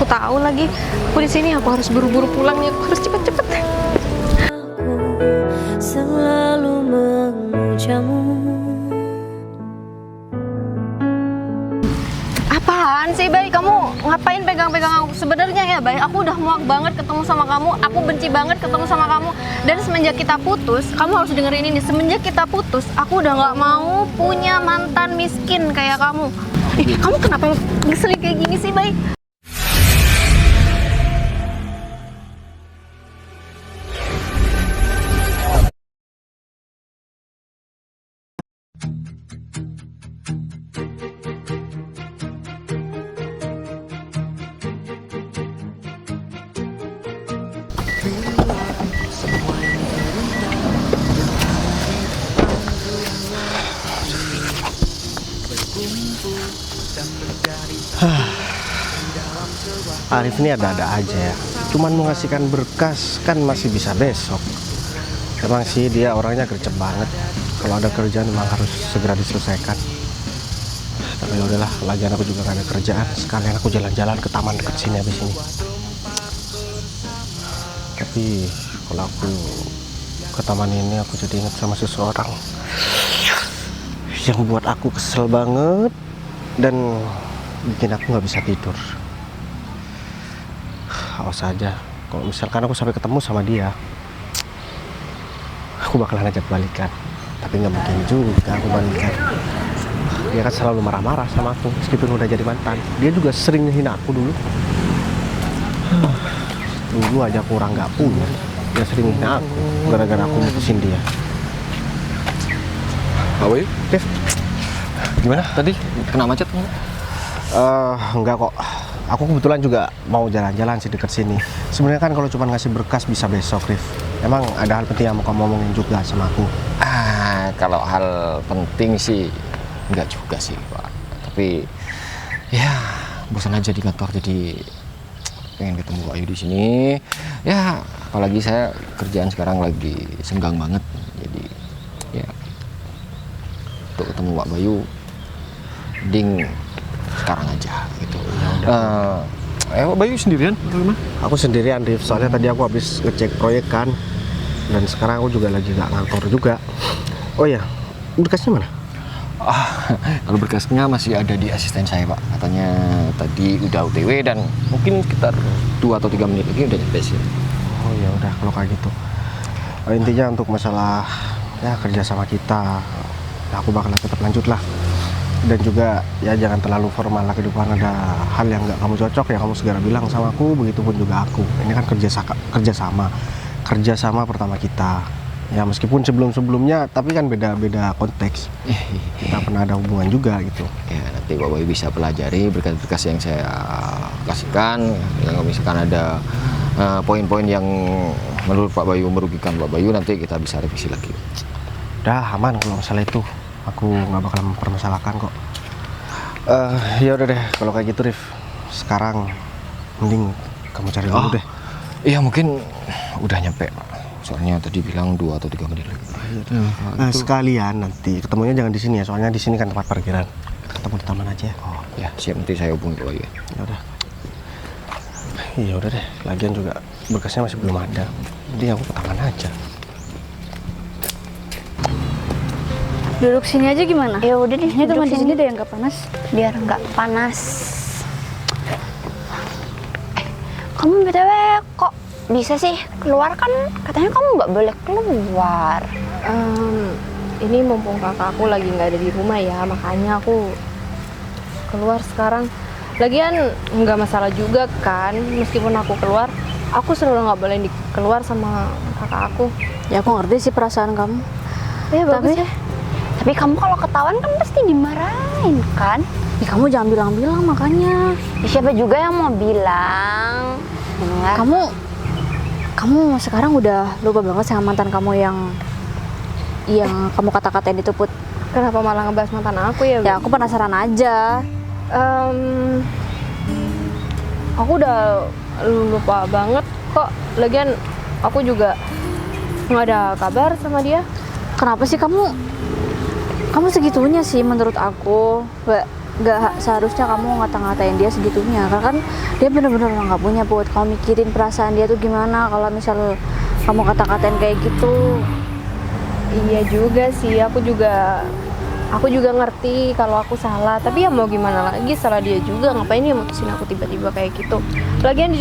aku tahu lagi. Aku di sini, aku harus buru-buru pulang nih. Aku harus cepet-cepet. Selalu memujamu. Apaan sih, Bay? Kamu ngapain pegang-pegang aku? Sebenarnya ya, Bay, aku udah muak banget ketemu sama kamu. Aku benci banget ketemu sama kamu. Dan semenjak kita putus, kamu harus dengerin ini. Semenjak kita putus, aku udah nggak mau punya mantan miskin kayak kamu. Kamu kenapa ngeselin kayak gini sih, Bay? Arif ini ada-ada aja ya. Cuman mau ngasihkan berkas kan masih bisa besok. Emang sih dia orangnya gercep banget. Kalau ada kerjaan memang harus segera diselesaikan. Tapi ya udahlah, lagian aku juga gak ada kerjaan. Sekalian aku jalan-jalan ke taman dekat sini habis ini. Tapi kalau aku ke taman ini aku jadi ingat sama seseorang yang buat aku kesel banget dan bikin aku nggak bisa tidur. Awas aja, kalau misalkan aku sampai ketemu sama dia, aku bakalan ajak balikan. Tapi nggak mungkin juga aku balikan. Dia kan selalu marah-marah sama aku, meskipun udah jadi mantan. Dia juga sering ngehina aku dulu. Dulu aja kurang nggak punya, dia sering ngehina aku gara-gara aku mutusin dia. Pak Bayu, Dev, gimana tadi? Kena macet nggak? Enggak kok. Aku kebetulan juga mau jalan-jalan sih dekat sini. Sebenarnya kan kalau cuma ngasih berkas bisa besok, Rif. Emang ada hal penting yang mau kamu omongin juga sama aku? Kalau hal penting sih enggak juga sih, Pak. Tapi ya bosan aja di kantor, jadi pengen ketemu Pak Bayu di sini. Ya apalagi saya kerjaan sekarang lagi senggang banget, jadi ya untuk ketemu Pak Bayu ding sekarang aja gitu. Pak Bayu sendirian atau gimana? Aku sendirian, Rif. Soalnya tadi aku habis ngecek proyek kan. Dan sekarang aku juga lagi nggak ngantor juga. Oh ya, berkasnya mana? Kalau berkasnya masih ada di asisten saya, Pak. Katanya tadi udah OTW dan mungkin sekitar 2 atau 3 menit lagi udah nyampe sih. Oh ya udah kalau kayak gitu. Intinya untuk masalah ya kerja sama kita, ya aku bakalan tetap lanjut lah. Dan juga ya jangan terlalu formal lah ke depan. Ada hal yang nggak kamu cocok ya kamu segera bilang sama aku. Begitupun juga aku. Ini kan kerja sama pertama kita. Ya meskipun sebelumnya tapi kan beda konteks. Kita pernah ada hubungan juga gitu. Ya nanti Pak Bayu bisa pelajari berkas-berkas yang saya kasihkan. Yang misalkan ada poin-poin yang menurut Pak Bayu merugikan Pak Bayu, nanti kita bisa revisi lagi. Udah aman kalau masalah itu. Aku nggak bakal mempermasalahkan kok. Ya udah deh kalau kayak gitu, Rif. Sekarang mending kamu cari dulu deh. Iya mungkin udah nyampe, Pak. Soalnya tadi bilang 2 atau 3 menit lagi. Sekalian nanti ketemunya jangan di sini ya. Soalnya di sini kan tempat parkiran. Ketemu di taman aja. Oh ya siap, nanti saya hubungi Pak Bayu. Ya udah. Iya udah deh. Lagian juga berkasnya masih belum ada. Jadi aku ke taman aja. Duduk sini aja gimana? Ya udah deh, Ini teman di sini duduk deh yang nggak panas. biar nggak panas. Kamu BTW kok bisa sih keluar? Kan katanya kamu nggak boleh keluar. Ini mumpung kakak aku lagi nggak ada di rumah ya, makanya aku keluar sekarang. Lagian nggak masalah juga kan, meskipun aku keluar, aku selalu nggak boleh keluar sama kakak aku. Ya aku ngerti sih perasaan kamu. Ya bagus ya. Tapi kamu kalau ketahuan kan pasti dimarahin kan? Ya, kamu jangan bilang-bilang makanya. Ya, siapa juga yang mau bilang? Dengar. Kamu sekarang udah lupa banget sama mantan kamu yang kamu kata-katain itu, Put. Kenapa malah ngebahas mantan aku ya? Ya aku penasaran aja. Aku udah lupa banget kok. Lagian aku juga nggak ada kabar sama dia. Kenapa sih kamu segitunya sih menurut aku? nggak seharusnya kamu ngata-ngatain dia segitunya, karena kan dia bener-bener nggak punya buat kamu mikirin perasaan dia tuh gimana kalau misal kamu kata-katain kayak gitu. Iya juga sih, aku juga ngerti kalau aku salah, tapi ya mau gimana lagi, salah dia juga. Ngapain dia mutusin aku tiba-tiba kayak gitu. Lagian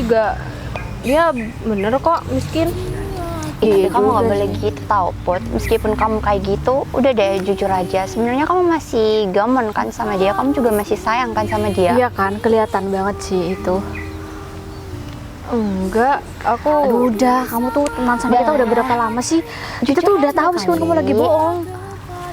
dia bener kok miskin. Iya, kamu juga nggak boleh gitu tau Put. Meskipun kamu kayak gitu, udah deh jujur aja. Sebenarnya kamu masih gamen kan sama dia, kamu juga masih sayang kan sama dia. Iya kan, kelihatan banget sih itu. Enggak, aku Aduh, udah, kamu tuh teman sama kita udah berapa lama sih? Kita tuh udah tahu meskipun kamu lagi bohong.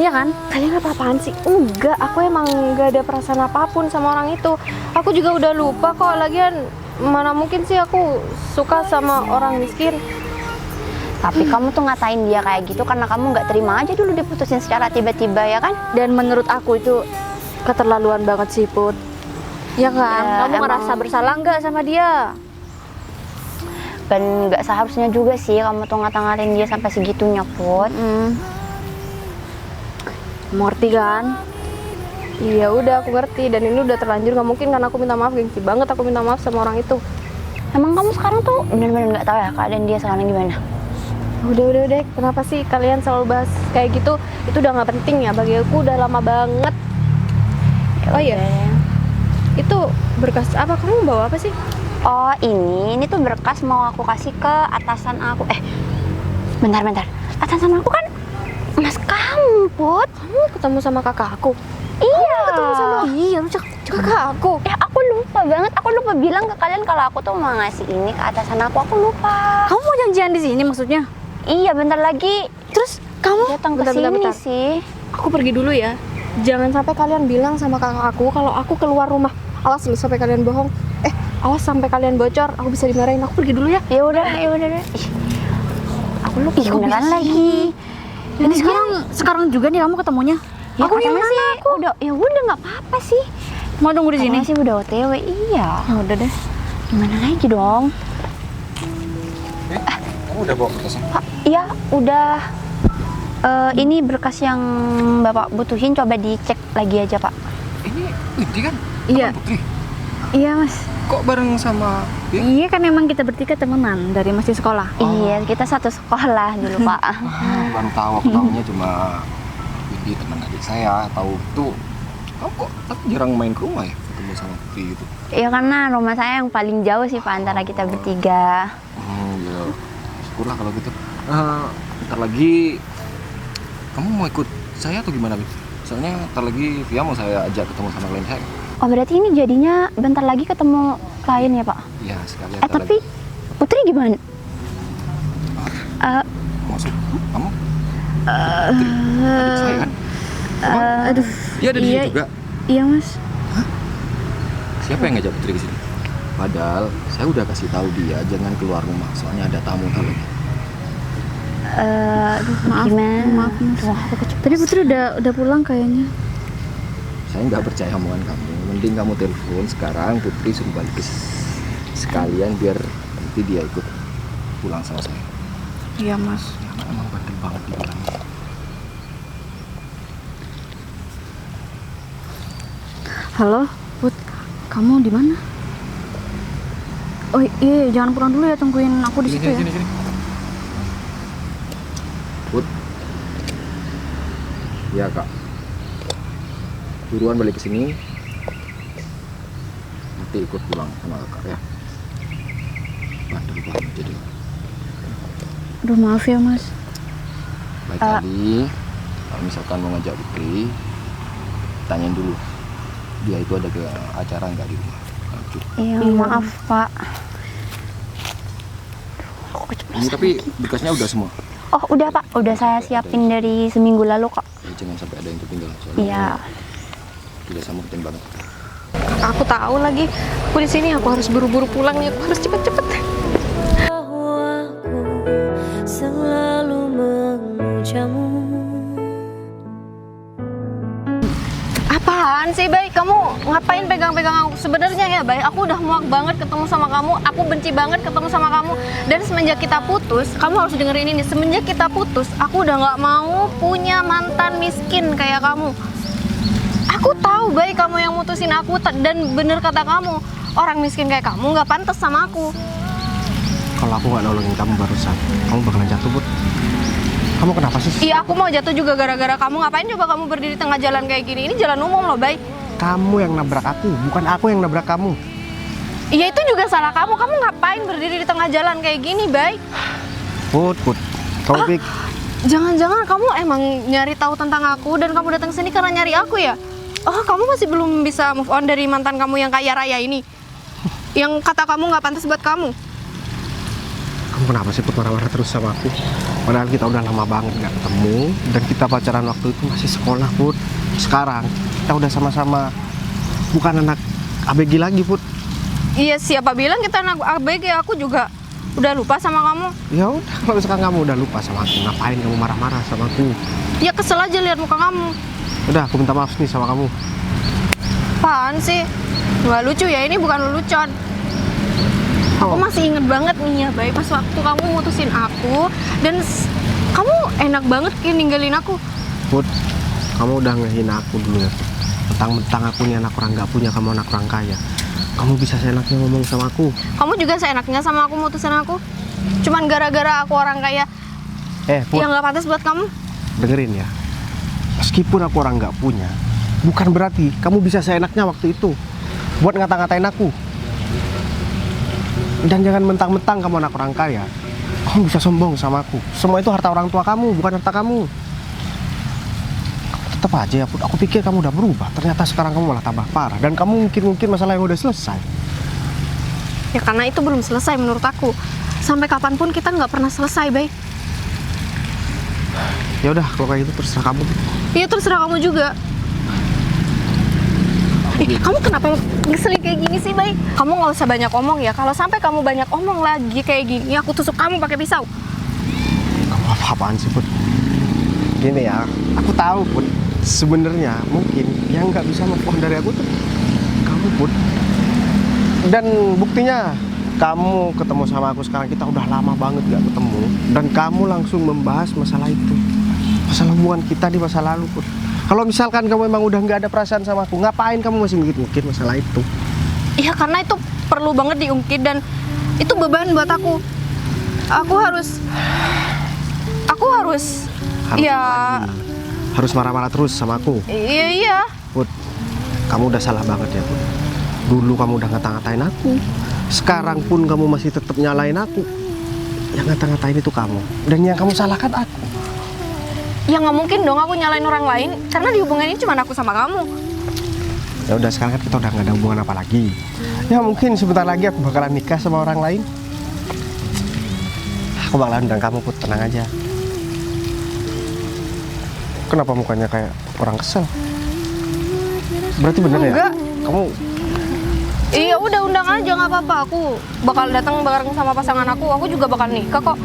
Iya kan? kalian apa-apaan sih? Enggak, aku emang nggak ada perasaan apapun sama orang itu. Aku juga udah lupa kok. Lagian mana mungkin sih aku suka sama orang miskin. Tapi kamu tuh ngatain dia kayak gitu karena kamu nggak terima aja dulu diputusin secara tiba-tiba ya kan? Dan menurut aku itu keterlaluan banget sih, Put. Ya kan? Ya, Kamu ngerasa bersalah nggak sama dia? Dan nggak seharusnya juga sih kamu tuh ngata-ngatain dia sampai segitunya Put. Mengerti kan? Iya udah, aku ngerti. Dan ini udah terlanjur, nggak mungkin kan aku minta maaf. Gengsi banget aku minta maaf sama orang itu. Emang kamu sekarang tuh benar-benar nggak tahu ya keadaan dia sekarang gimana? Udah. Kenapa sih kalian selalu bahas kayak gitu? Itu udah nggak penting ya bagi aku. Udah lama banget. Oh iya, itu berkas apa? Kamu bawa apa sih? Oh ini tuh berkas mau aku kasih ke atasan aku. Bentar. Atasan aku kan mas kamu Put. Kamu ketemu sama kakak aku? Iya. Ketemu sama kakak aku? Ya aku lupa banget. Aku lupa bilang ke kalian kalau aku tuh mau ngasih ini ke atasan aku. Aku lupa. Kamu mau janjian di sini maksudnya? Iya bentar lagi. Terus kamu Datang ke Bentar. sini sih. Aku pergi dulu ya. Jangan sampai kalian bilang sama kakak aku kalau aku keluar rumah. Awas lu sampai kalian bohong. Awas sampai kalian bocor. Aku bisa dimarahin. Aku pergi dulu ya. Ya udah. Ih, aku lupa Ih, kok beneran bisa lagi. ini sekarang juga nih kamu ketemunya? Ya, Aku katanya gimana? sih udah ya udah nggak apa-apa sih. Mau nunggu di sini? Katanya sih udah OTW. Iya. Ya udah deh. Gimana lagi dong? Kamu udah bawa kertasnya? Pak, iya udah. Ini berkas yang Bapak butuhin coba dicek lagi aja Pak. Ini Widi kan? Iya. Teman Putri. Iya mas. Kok bareng sama dia? Iya kan emang kita bertiga temenan dari masih sekolah. Iya kita satu sekolah dulu Pak. Baru tahu, aku tahunya cuma Widi teman adik saya. Tahu tuh kamu kok tapi jarang main ke rumah ya ketemu sama Putri gitu. Ya karena rumah saya yang paling jauh sih Pak antara kita bertiga. Ya syukurlah kalau gitu. Ntar lagi kamu mau ikut saya atau gimana, Wid? Soalnya ntar lagi Via mau saya ajak ketemu sama klien saya. Oh berarti ini jadinya bentar lagi ketemu klien ya Pak? Iya sekalian. Tapi Putri gimana? Maksud kamu? Putri, adik saya kan? Aduh. Dia ada di sini juga. Iya mas. Siapa yang ngajak Putri ke sini? Padahal saya udah kasih tahu dia jangan keluar rumah, soalnya ada tamu ntar lagi. Gimana? Maaf mas. Tadi Putri udah pulang kayaknya. Saya nggak percaya omongan kamu. Mending kamu telepon sekarang Putri suruh balik ke sekalian biar nanti dia ikut pulang sama saya. Iya mas. Ya, emang bandel banget dibilangnya. Halo, Put. Kamu di mana? Oh iya, jangan pulang dulu ya, tungguin aku di situ ya. Sini. Put. Ya kak. Buruan balik ke sini. Nanti ikut pulang sama kakak ya. Bandel banget jadi. Aduh maaf ya mas. Baik kali. Kalau misalkan mau ngajak Putri, tanyain dulu. Dia itu ada ke acara nggak di rumah? Lanjut. Iya maaf Pak. Ini tapi berkasnya udah semua. Oh udah Pak, udah saya siapin dari seminggu lalu kok. Ya, jangan sampai ada yang tertinggal. Soalnya Iya. tidak sama penting banget. Aku tahu lagi. Aku di sini. Aku harus buru-buru pulang nih. Aku harus cepet-cepet. Selalu memujamu. Apaan sih, Bay? Kamu ngapain pegang-pegang aku? Sebenarnya ya, Bay, aku udah muak banget ketemu sama kamu. Aku benci banget ketemu sama kamu. Dan semenjak kita putus, kamu harus dengerin ini. Semenjak kita putus, aku udah nggak mau punya mantan miskin kayak kamu. Aku Aku tahu baik kamu yang mutusin aku dan bener kata kamu, orang miskin kayak kamu nggak pantas sama aku. Kalau aku nggak nolongin kamu barusan, kamu bakalan jatuh, Put. Kamu kenapa sih? Iya, aku mau jatuh juga gara-gara kamu. Ngapain coba kamu berdiri tengah jalan kayak gini? Ini jalan umum loh, Bay. Kamu yang nabrak aku, bukan aku yang nabrak kamu. Iya, itu juga salah kamu. Kamu ngapain berdiri di tengah jalan kayak gini, Bay? Put, kamu Jangan-jangan kamu emang nyari tahu tentang aku dan kamu datang sini karena nyari aku ya? Oh, kamu masih belum bisa move on dari mantan kamu yang kaya raya ini? Yang kata kamu nggak pantas buat kamu? Kamu kenapa sih Put marah-marah terus sama aku? Padahal kita udah lama banget nggak ketemu dan kita pacaran waktu itu masih sekolah, Put. Sekarang kita udah sama-sama bukan anak ABG lagi, Put. Iya, siapa bilang kita anak ABG? Aku juga udah lupa sama kamu. Ya udah, kalau misalkan kamu udah lupa sama aku, ngapain kamu marah-marah sama aku? Ya kesel aja lihat muka kamu. Udah, aku minta maaf nih sama kamu. Apaan sih? Nggak lucu ya, ini bukan lelucon. Aku masih inget banget nih ya, Bay, pas waktu kamu mutusin aku dan kamu enak banget kayak ninggalin aku. Put, kamu udah ngehina aku dulu ya. Mentang-mentang aku nih anak orang nggak punya, kamu anak orang kaya. Kamu bisa seenaknya ngomong sama aku. Kamu juga seenaknya sama aku mutusin aku. Cuman gara-gara aku orang kaya Put, yang nggak pantas buat kamu. dengerin ya. Meskipun aku orang nggak punya, bukan berarti kamu bisa seenaknya waktu itu buat ngata-ngatain aku. Dan jangan mentang-mentang kamu anak orang kaya, kamu bisa sombong sama aku. Semua itu harta orang tua kamu, bukan harta kamu. Tetap aja ya Put, aku pikir kamu udah berubah. Ternyata sekarang kamu malah tambah parah. Dan kamu mungkin masalah yang udah selesai. Ya karena itu belum selesai menurut aku. Sampai kapanpun kita nggak pernah selesai, Bay. Ya udah, kalau kayak gitu terserah kamu. Iya, terserah kamu juga. Kamu kenapa ngeselin kayak gini sih, Bay? Kamu nggak usah banyak omong ya. Kalau sampai kamu banyak omong lagi kayak gini, aku tusuk kamu pakai pisau. Kamu apa-apaan sih Put? Gini ya, aku tahu Put. Sebenarnya mungkin yang nggak bisa move on dari aku tuh kamu, Put. Dan buktinya kamu ketemu sama aku sekarang, kita udah lama banget gak ketemu, dan kamu langsung membahas masalah itu, masalah hubungan kita di masa lalu, Put. Kalau misalkan kamu memang udah nggak ada perasaan sama aku, ngapain kamu masih ngungkit masalah itu? Iya, karena itu perlu banget diungkit dan itu beban buat aku. Aku harus ya lagi. Harus marah-marah terus sama aku. iya. Put, kamu udah salah banget ya, Put. Dulu kamu udah ngata-ngatain aku, sekarang pun kamu masih tetap nyalain aku. Yang ngata-ngatain itu kamu, dan yang kamu salahkan aku. Ya nggak mungkin dong aku nyalain orang lain, karena di hubungan ini cuma aku sama kamu. Ya udah, sekarang kan kita udah nggak ada hubungan apa lagi. Ya mungkin sebentar lagi aku bakalan nikah sama orang lain. Aku bakalan undang kamu, Put, tenang aja. Kenapa mukanya kayak orang kesel? Berarti bener ya? Enggak. Kamu Iya, udah undang aja, nggak apa-apa. Aku bakal datang bareng sama pasangan aku. Aku juga bakal nikah kok.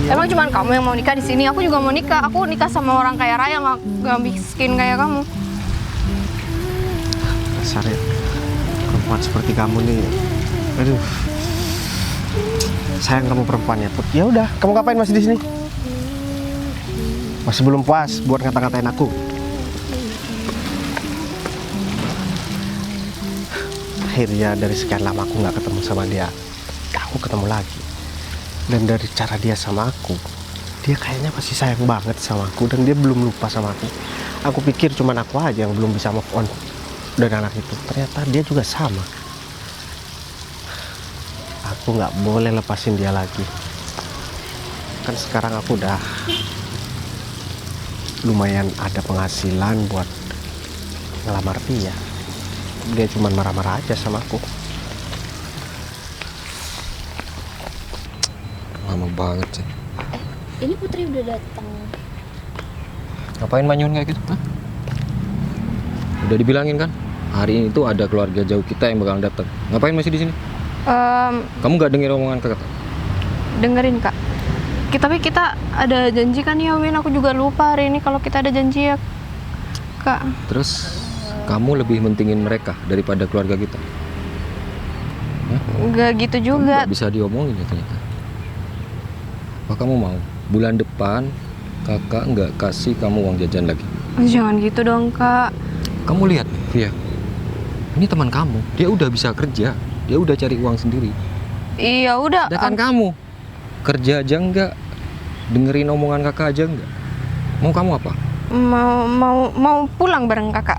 Emang cuman kamu yang mau nikah di sini? Aku juga mau nikah. Aku nikah sama orang kaya raya, nggak miskin kayak kamu. dasar ya, perempuan seperti kamu nih. Aduh, sayang kamu perempuan ya, Put. Ya udah, kamu ngapain masih di sini? Masih belum puas buat ngata-ngatain aku? Akhirnya dari sekian lama aku nggak ketemu sama dia, aku ketemu lagi. Dan dari cara dia sama aku, dia kayaknya masih sayang banget sama aku dan dia belum lupa sama aku. Aku pikir cuman aku aja yang belum bisa move on dari anak itu. Ternyata dia juga sama. Aku nggak boleh lepasin dia lagi. Kan sekarang aku udah lumayan ada penghasilan buat ngelamar dia. Dia cuma marah-marah aja sama aku. Lama banget sih. Ini Putri udah datang. Ngapain manyun kayak gitu? Hah? Udah dibilangin kan? Hari ini tuh ada keluarga jauh kita yang bakalan datang. Ngapain masih di sini? Kamu nggak denger omongan kakak? Dengerin, Kak. Tapi kita ada janji kan ya, Win? Aku juga lupa hari ini kalau kita ada janji ya, Kak. Terus kamu lebih mentingin mereka daripada keluarga kita? Nggak gitu juga. Nggak bisa diomongin ya ternyata. Apa kamu mau bulan depan kakak nggak kasih kamu uang jajan lagi? Jangan gitu dong, Kak. Kamu lihat nih, Via, ini teman kamu, dia udah bisa kerja, dia udah cari uang sendiri. Iya udah. Sedangkan kamu kerja aja enggak, dengerin omongan kakak aja enggak. Mau kamu apa? Mau pulang bareng kakak.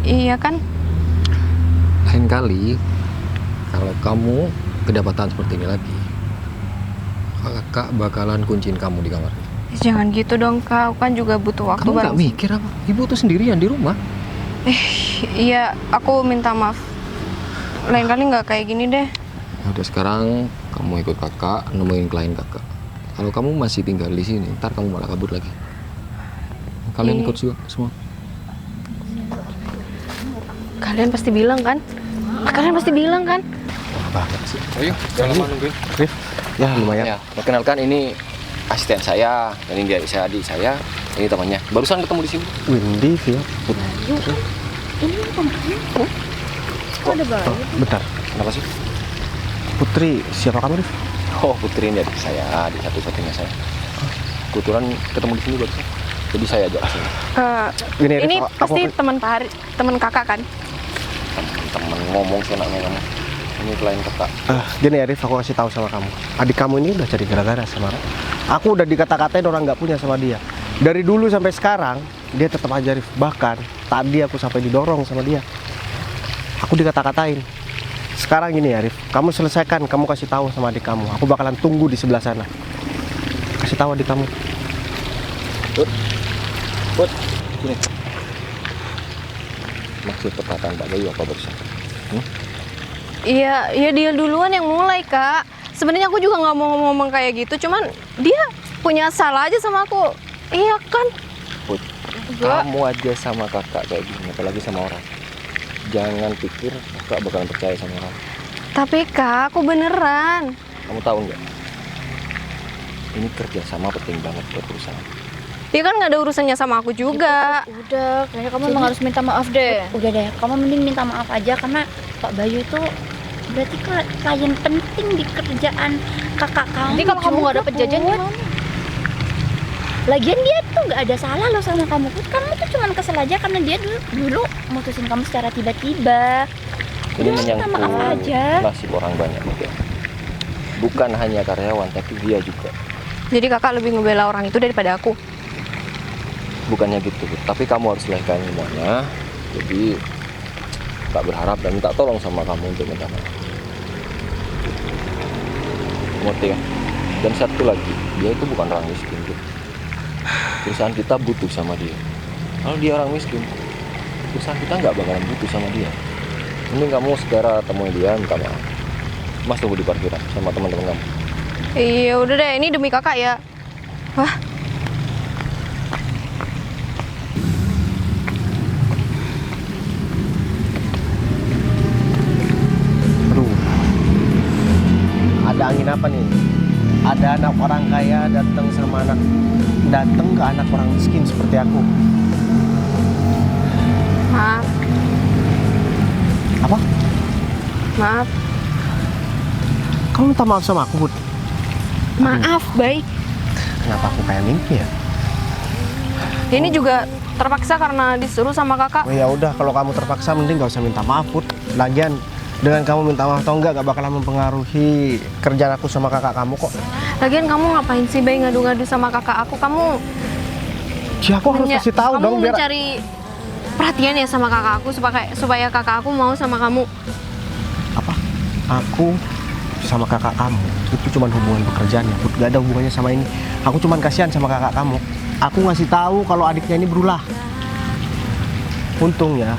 Iya kan? Lain kali kalau kamu kedapatan seperti ini lagi, kakak bakalan kunciin kamu di kamar. Jangan gitu dong kak, aku kan juga butuh waktu Kamu nggak bareng. mikir apa? Ibu tuh sendirian di rumah. Iya, aku minta maaf. Lain kali nggak kayak gini deh. Udah sekarang kamu ikut kakak, nemuin klien kakak. Kalau kamu masih tinggal di sini, ntar kamu malah kabur lagi. Kalian ikut juga semua. Kalian pasti bilang kan? Kalian pasti bilang kan? Banget sih. Ayo, jangan lama nungguin. Rif, ya lumayan. Ya, perkenalkan ini asisten saya, dan ini dia adik saya, ini temannya. Barusan ketemu di sini. Windy, Via, Putri. Ini temannya. Kok ada bayi? Bentar, Kenapa sih? Putri, siapa kamu, Rif? Oh, Putri ini adik saya, adik satu-satunya saya. Kebetulan ketemu di sini barusan. Jadi saya ajak sini. Gini, Rif, Ini aku- pasti teman Pak Hari, teman kakak kan? Temen ngomong seenaknya kamu. Ini klien kakak. Gini ya, Rif, aku kasih tahu sama kamu. Adik kamu ini udah jadi gara-gara sama aku. Udah dikata-katain orang nggak punya sama dia. Dari dulu sampai sekarang, dia tetap aja, Rif. Bahkan tadi aku sampai didorong sama dia. Aku dikata-katain. Sekarang gini ya, Rif, kamu selesaikan, kamu kasih tahu sama adik kamu. Aku bakalan tunggu di sebelah sana. Kasih tahu adik kamu. Put, sini. Maksud perkataan Pak Bayu apa barusan? Iya, dia duluan yang mulai kak. Sebenarnya aku juga nggak mau ngomong kayak gitu, cuman dia punya salah aja sama aku. Iya kan? Put, Enggak. kamu aja sama kakak kayak gini, apalagi sama orang. Jangan pikir kakak bakalan percaya sama orang. Tapi kak, aku beneran. Kamu tahu nggak? Ini kerjasama penting banget buat perusahaan. Dia kan nggak ada urusannya sama aku juga. Udah, kayaknya kamu emang harus minta maaf deh. Udah deh, kamu mending minta maaf aja karena Pak Bayu itu berarti klien penting di kerjaan kakak kamu. Nanti kalau kamu nggak juga, dapet jajan Put. gimana? Lagian dia tuh nggak ada salah loh sama kamu, Put. Kamu tuh cuma kesel aja karena dia dulu mutusin kamu secara tiba-tiba. Ini Udah, minta maaf menyangkut aja. nasib orang banyak juga. Bukan hanya karyawan, tapi dia juga. Jadi kakak lebih ngebela orang itu daripada aku. Bukannya gitu, tapi kamu harus selesaikan semuanya. Jadi tak berharap dan minta tolong sama kamu untuk minta maaf. Ngerti kan? Dan satu lagi, dia itu bukan orang miskin gitu. Perusahaan kita butuh sama dia. Kalau dia orang miskin, perusahaan kita nggak bakalan butuh sama dia. Mending kamu segera temui dia, minta maaf. Mas tunggu di parkiran sama teman-teman kamu. Iya udah deh, ini demi kakak ya. Wah, Aduh. Ada angin apa nih? Ada anak orang kaya datang ke anak orang miskin seperti aku. maaf, Apa? maaf, Kamu minta maaf sama aku, Bud? maaf, baik. Kenapa aku kayak mimpi ya? Ini juga terpaksa karena disuruh sama kakak. Oh ya udah, kalau kamu terpaksa mending gak usah minta maaf, Bud. Lagian dengan kamu minta maaf atau enggak bakalan mempengaruhi kerjaan aku sama kakak kamu kok. Lagian kamu ngapain sih bayi ngadu-ngadu sama kakak aku? Kamu Ya aku harus kasih tahu kamu dong biar mencari perhatian ya sama kakak aku supaya kakak aku mau sama kamu. apa? Aku sama kakak kamu itu cuma hubungan pekerjaan ya, Bud. Gak ada hubungannya sama ini. Aku cuma kasihan sama kakak kamu. Aku ngasih tahu kalau adiknya ini berulah. Untungnya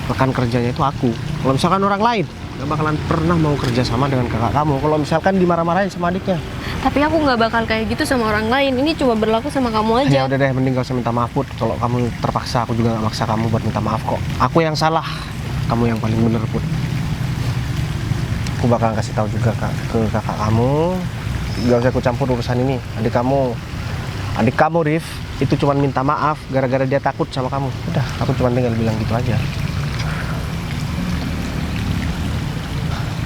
rekan kerjanya itu aku. Kalau misalkan orang lain gak bakalan pernah mau kerja sama dengan kakak kamu. Kalau misalkan dimarah-marahin sama adiknya. Tapi aku nggak bakal kayak gitu sama orang lain. Ini cuma berlaku sama kamu Ya aja. udah deh, mending gak usah minta maaf, Bud. Kalau kamu terpaksa, aku juga gak maksa kamu buat minta maaf kok. Aku yang salah, kamu yang paling bener, Bud. Aku bakal kasih tahu juga ke kakak kamu. Gak usah aku campur urusan ini. Adik kamu, Rif, itu cuma minta maaf gara-gara dia takut sama kamu. Udah, aku cuma tinggal bilang gitu aja.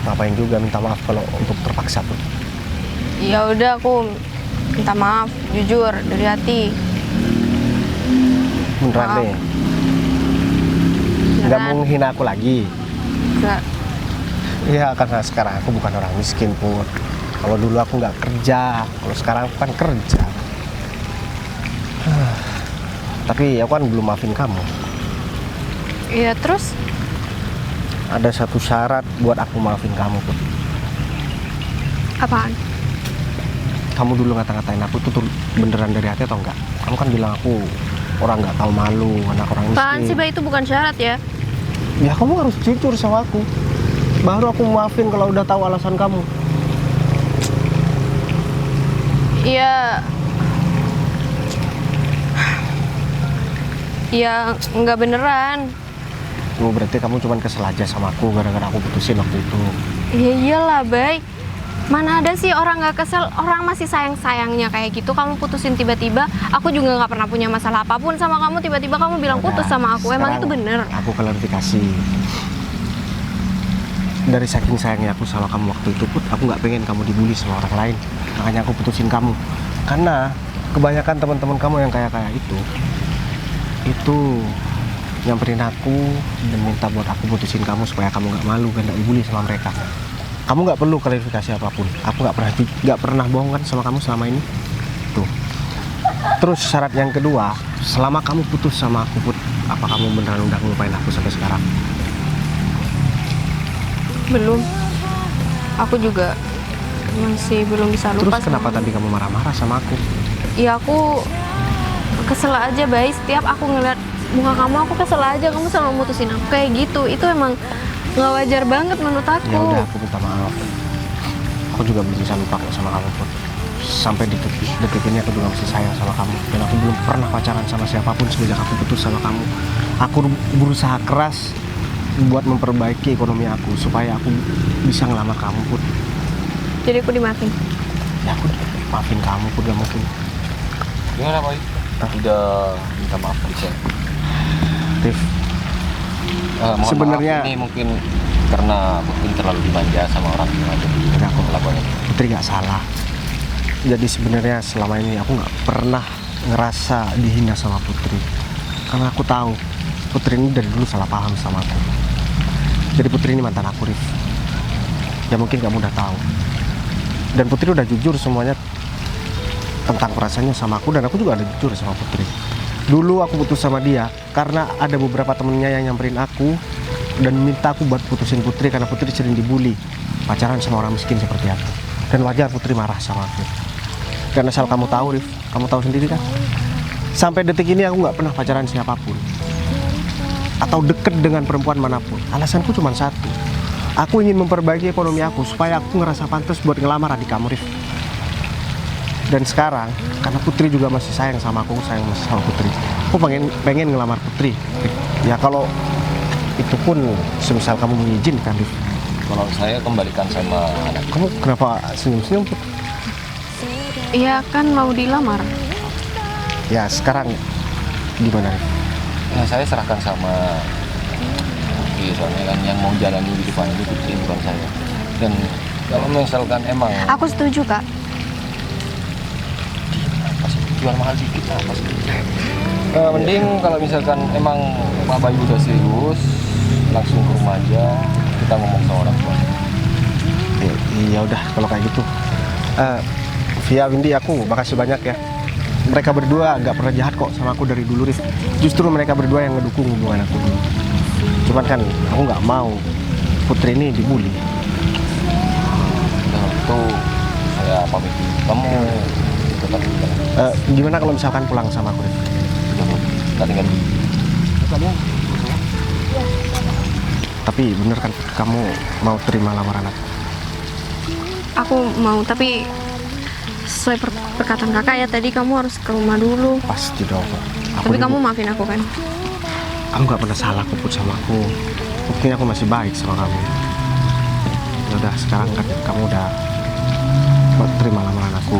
Ngapain juga minta maaf kalau untuk terpaksa, Bud. Ya udah aku minta maaf, jujur dari hati. Beneran Maaf. deh. Nggak mau menghina aku lagi. Enggak. Iya, karena sekarang aku bukan orang miskin, Put. Kalau dulu aku nggak kerja, kalau sekarang aku kan kerja. Tapi aku kan belum maafin kamu. Iya, terus? Ada satu syarat buat aku maafin kamu, Put. Apaan? Kamu dulu ngata-ngatain aku tuh beneran dari hati atau enggak? Kamu kan bilang aku orang nggak tahu malu, anak orang miskin. Apaan sih, Bay? Itu bukan syarat ya? Ya kamu harus jujur sama aku. Baru aku maafin kalau udah tahu alasan kamu. Iya. Ya, nggak beneran. Oh, berarti kamu cuma kesel aja sama aku gara-gara aku putusin waktu itu. Iya iyalah, Bay. Mana ada sih orang nggak kesel, orang masih sayang-sayangnya kayak gitu. Kamu putusin tiba-tiba, aku juga nggak pernah punya masalah apapun sama kamu. Tiba-tiba kamu bilang putus sama aku, emang itu bener? Aku klarifikasi. Dari saking sayangnya aku sama kamu waktu itu, Put, aku nggak pengen kamu dibully sama orang lain. Makanya aku putusin kamu. Karena kebanyakan teman-teman kamu yang kayak itu nyamperin aku dan minta buat aku putusin kamu supaya kamu nggak malu dan nggak dibully sama mereka. Kamu nggak perlu klarifikasi apapun. Aku nggak pernah bohong kan sama kamu selama ini. Tuh. Terus syarat yang kedua, selama kamu putus sama aku, Put, apa kamu beneran udah ngelupain aku sampai sekarang? Belum. Aku juga masih belum bisa lupa. Terus kenapa tadi kamu marah-marah sama aku? Ya aku kesel aja, Bay. Setiap aku ngeliat muka kamu, aku kesel aja. Kamu selalu mutusin aku kayak gitu. Itu emang nggak wajar banget menurut aku. Ya udah, aku minta maaf. Aku juga belum bisa lupa kok sama kamu, Put. Sampai detik ini aku juga masih sayang sama kamu. Dan aku belum pernah pacaran sama siapapun semenjak aku putus sama kamu. Aku berusaha keras buat memperbaiki ekonomi aku supaya aku bisa ngelamar kamu, Put. Jadi aku dimaafin. Ya aku maafin kamu, Put, gak mungkin. Gimana, Boy? Udah minta maaf Lisa. Rif, Mohon sebenarnya- maaf, ini mungkin karena mungkin terlalu dimanja sama orang tua jadi Enggak kok. kelakuannya. Putri gak salah. Jadi sebenarnya selama ini aku nggak pernah ngerasa dihina sama Putri. Karena aku tahu Putri ini dari dulu salah paham sama aku. Jadi Putri ini mantan aku, Rif. Ya mungkin kamu udah tahu. Dan Putri udah jujur semuanya tentang perasaannya sama aku, dan aku juga ada jujur sama Putri. Dulu aku putus sama dia karena ada beberapa temennya yang nyamperin aku dan minta aku buat putusin Putri karena Putri sering dibully, pacaran sama orang miskin seperti aku. Dan wajar Putri marah sama aku. Dan asal kamu tahu, Rif, kamu tahu sendiri kan, sampai detik ini aku nggak pernah pacaran siapapun atau deket dengan perempuan manapun. Alasanku cuma satu, aku ingin memperbaiki ekonomi aku supaya aku ngerasa pantas buat ngelamar adik kamu, Rif. Dan sekarang karena Putri juga masih sayang sama aku sayang masih sama Putri, aku pengen ngelamar Putri, Rif. Ya kalau itu pun semisal kamu mengizinkan, Rif. Kalau saya kembalikan sama anak. Kamu kenapa senyum-senyum, Put? Iya kan mau dilamar. Ya sekarang gimana, Rif? Nah, saya serahkan sama Putri, soalnya kan yang mau jalani kehidupan itu Putri, bukan saya. Dan kalau misalkan emang Aku setuju, Kak. masih jual mahal dikit lah pasti. Mending kalau misalkan emang Pak Bayu udah serius, langsung ke rumah aja, kita ngomong sama orang tua. Ya udah kalau kayak gitu. Via, Windy, aku makasih banyak ya. Mereka berdua nggak pernah jahat kok sama aku dari dulu, Rif. Justru mereka berdua yang ngedukung hubungan aku dulu. Cuman kan aku nggak mau Putri ini dibully. Nah, itu saya pamit dulu. Kamu tetap tinggal. Gimana kalau misalkan pulang sama aku, Rif? Kita tinggal dulu. Tapi bener kan kamu mau terima lamaran aku? Aku mau, tapi sesuai perkataan kakak ya tadi, kamu harus ke rumah dulu. Pasti dong. Tapi kamu maafin aku kan? Aku nggak pernah salah kok, Put, sama aku. Buktinya aku masih baik sama kamu. Ya udah, sekarang kan kamu udah terima lamaran aku.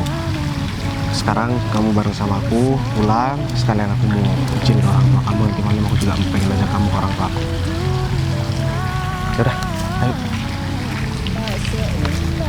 Sekarang kamu bareng sama aku pulang, sekalian aku mau izin ke orang tua kamu, yang dimana aku juga pengen ajak kamu ke orang tua aku. Ya udah, ayo.